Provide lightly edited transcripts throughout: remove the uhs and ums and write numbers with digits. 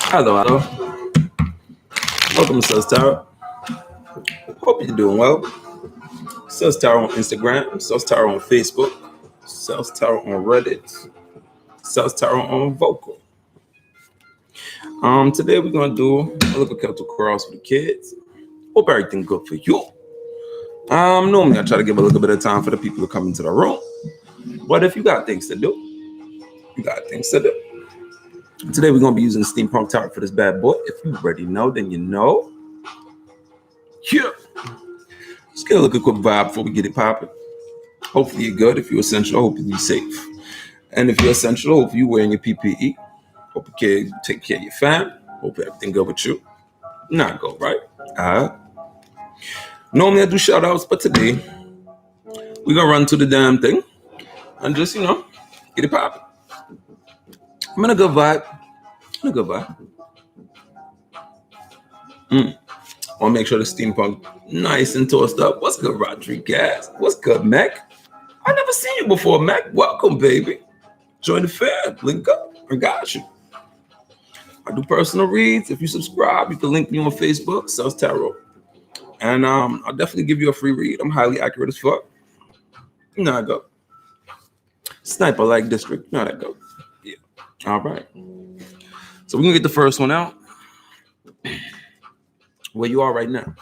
Hello, hello. Welcome to Sus Tarot. Hope you're doing well. Sus Tarot on Instagram, Sus Tarot on Facebook, Sus Tarot on Reddit, Sus Tarot on Vocal. Today we're gonna do a little Celtic cross with the kids. Hope everything good for you. Normally I try to give a little bit of time for the people to come into the room, but if you got things to do, you got things to do. Today we're gonna be using steampunk tarot for this bad boy. If you already know, then you know. Yeah. Let's get a look at a quick vibe before we get it popping. Hopefully you're good. If you're essential, hopefully you're safe. And if you're essential, hopefully you're wearing your PPE. Hope you take care of your fam. Hope everything good with you. Not go, right? Normally I do shout outs, but today we're gonna run to the damn thing and just, get it popping. I'm in a good vibe. Want to make sure the steampunk nice and tossed up. What's good, Rodriguez? What's good, Mac? I never seen you before, Mac. Welcome, baby. Join the fam. Link up. I got you. I do personal reads. If you subscribe, you can link me on Facebook, Sus Tarot. And I'll definitely give you a free read. I'm highly accurate as fuck. You know how I go. Sniper like district. You know how that go. Yeah. All right. So we're going to get the first one out. Where you are right now.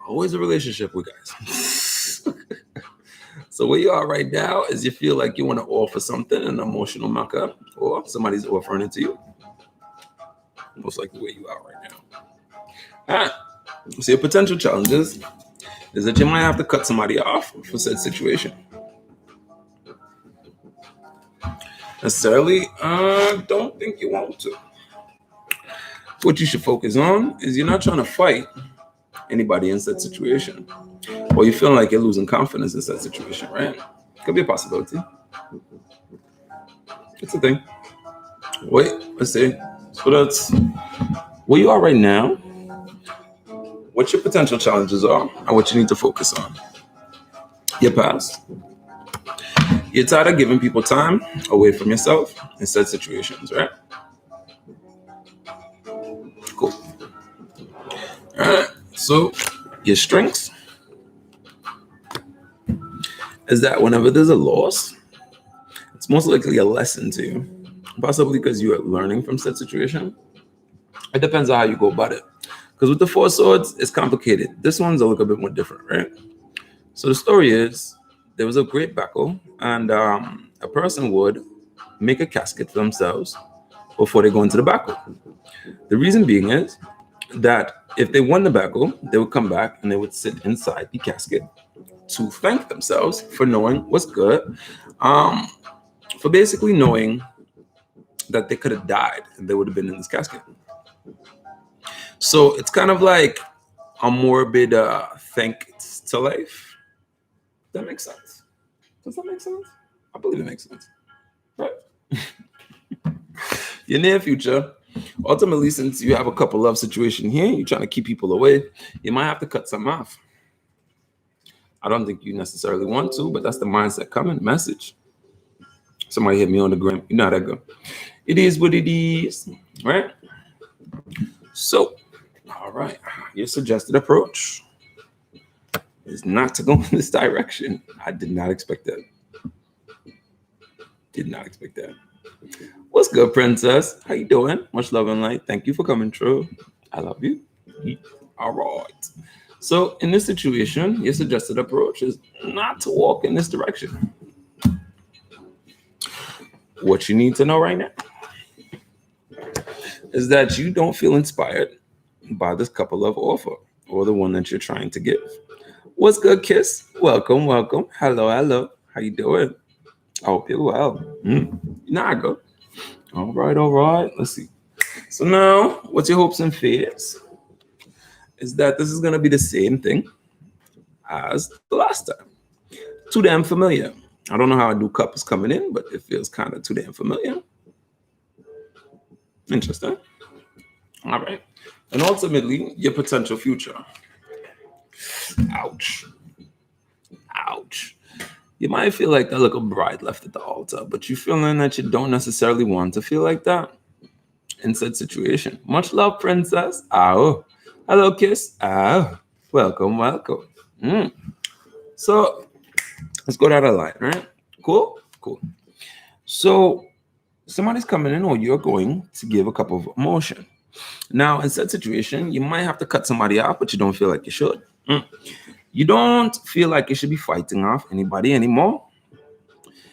Always a relationship with guys. So where you are right now is you feel like you want to offer something, an emotional markup, or somebody's offering it to you. Most likely where you are right now. All right. So your potential challenges is that you might have to cut somebody off for said situation. Necessarily, I don't think you want to. What you should focus on is you're not trying to fight anybody in that situation, or you feel like you're losing confidence in that situation, right? Could be a possibility. It's a thing. Wait, let's see. So that's where you are right now, what your potential challenges are, and what you need to focus on. Your past. You're tired of giving people time away from yourself in said situations, right? Cool. All right. So your strengths is that whenever there's a loss, it's most likely a lesson to you, possibly because you are learning from said situation. It depends on how you go about it. Because with the Four Swords, it's complicated. This one's a little bit more different, right? So the story is there was a great battle, and a person would make a casket for themselves before they go into the battle. The reason being is that if they won the battle, they would come back and they would sit inside the casket to thank themselves for knowing what's good, for basically knowing that they could have died and they would have been in this casket. So it's kind of like a morbid thanks to life. Does that make sense? Does that make sense? I believe it makes sense. Right? Your near future, ultimately, since you have a couple love situation here, you're trying to keep people away, you might have to cut some off. I don't think you necessarily want to, but that's the mindset coming. Message. Somebody hit me on the gram. You know how that go. It is what it is, right? So, all right. Your suggested approach is not to go in this direction. I did not expect that. Did not expect that. What's good, princess? How you doing? Much love and light. Thank you for coming through. I love you. All right. So in this situation, your suggested approach is not to walk in this direction. What you need to know right now is that you don't feel inspired by this couple of offer or the one that you're trying to give. What's good, Kiss? Welcome, welcome. Hello, hello. How you doing? I hope you're well. Now I go. All right. Let's see. So now, what's your hopes and fears? Is that this is going to be the same thing as the last time. Too damn familiar. I don't know how a new cup is coming in, but it feels kind of too damn familiar. Interesting. All right. And ultimately, your potential future. Ouch. You might feel like that little bride left at the altar, but you're feeling that you don't necessarily want to feel like that. in said situation. Much love, princess. Oh, hello, kiss. Oh, welcome, welcome. Mm. So let's go down the line, right? Cool, cool. So somebody's coming in, or you're going to give a cup of emotion. Now, in said situation, you might have to cut somebody off, but you don't feel like you should. Mm. You don't feel like you should be fighting off anybody anymore.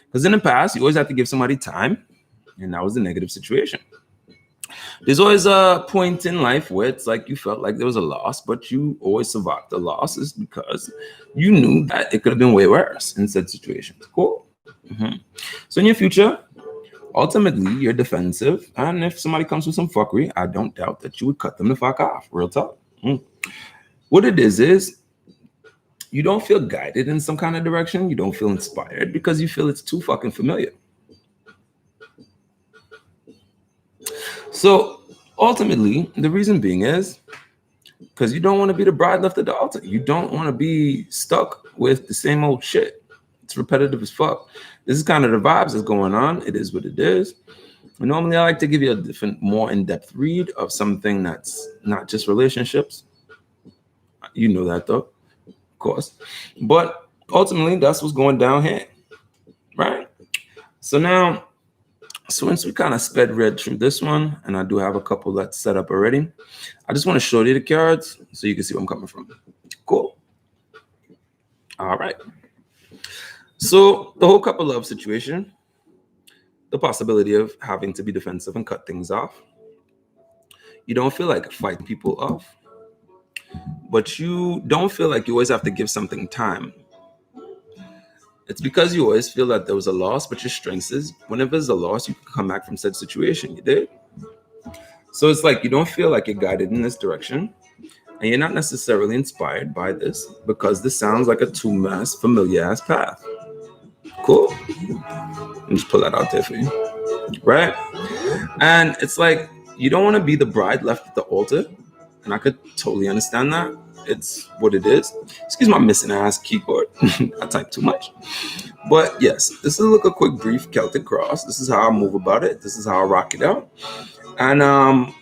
Because in the past, you always have to give somebody time, and that was the negative situation. There's always a point in life where it's like you felt like there was a loss, but you always survived the losses because you knew that it could have been way worse in said situations. Cool. Mhm. So in your future, ultimately, you're defensive, and if somebody comes with some fuckery, I don't doubt that you would cut them the fuck off. Real talk. What it is you don't feel guided in some kind of direction. You don't feel inspired because you feel it's too fucking familiar. So ultimately, the reason being is because you don't want to be the bride left at the altar. You don't want to be stuck with the same old shit. It's repetitive as fuck. This is kind of the vibes that's going on. It is what it is. And normally, I like to give you a different, more in-depth read of something that's not just relationships. You know that though, of course. But ultimately, that's what's going down here, right? So now, since we kind of sped read through this one, and I do have a couple that's set up already, I just want to show you the cards so you can see where I'm coming from. Cool. All right. So the whole couple love situation, the possibility of having to be defensive and cut things off. You don't feel like fighting people off, but you don't feel like you always have to give something time. It's because you always feel that there was a loss, but your strength is whenever there's a loss, you can come back from said situation. You did. So it's like you don't feel like you're guided in this direction, and you're not necessarily inspired by this because this sounds like a too familiar ass path. Cool. Let me just pull that out there for you. Right? And it's like you don't want to be the bride left at the altar. And I could totally understand that. It's what it is. Excuse my missing ass keyboard. I type too much. But yes, this is like a quick brief Celtic cross. This is how I move about it. This is how I rock it out. And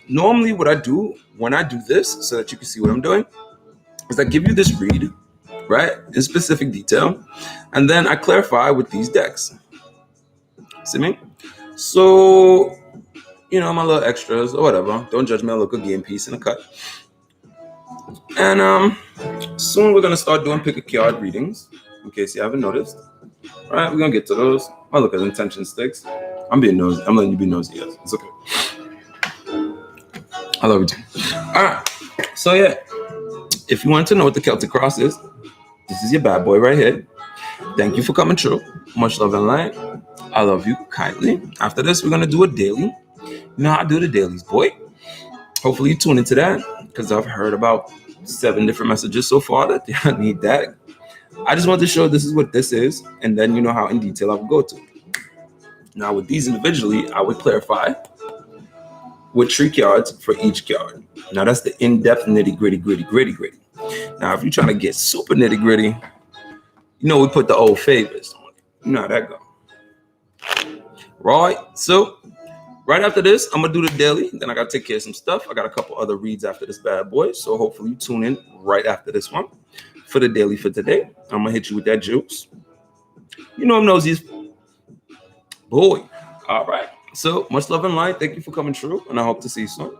normally what I do when I do this, so that you can see what I'm doing, is I give you this read, right, in specific detail. And then I clarify with these decks. See me? So, you know, my little extras or whatever. Don't judge me. I look a game piece in a cut. And soon we're gonna start doing pick a card readings, in case you haven't noticed. All right, we're gonna get to those. I look at intention sticks. I'm being nosy. I'm letting you be nosy. Yes, it's okay. I love you too. All right. So yeah, if you want to know what the Celtic cross is, this is your bad boy right here. Thank you for coming through. Much love and light. I love you kindly. After this, we're gonna do a daily. You know how I do the dailies, boy. Hopefully you tune into that because I've heard about 7 different messages so far that I need that. I just want to show this is what this is, and then you know how in detail I would go to. Now with these individually, I would clarify with 3 cards for each card. Now that's the in-depth gritty. Now if you're trying to get super nitty gritty, you know we put the old favors on it. You know how that go. Right, so right after this, I'm gonna do the daily. Then I gotta take care of some stuff. I got a couple other reads after this bad boy. So hopefully you tune in right after this one for the daily for today. I'm gonna hit you with that juice. You know I'm nosy, boy. All right. So much love and light. Thank you for coming through, and I hope to see you soon.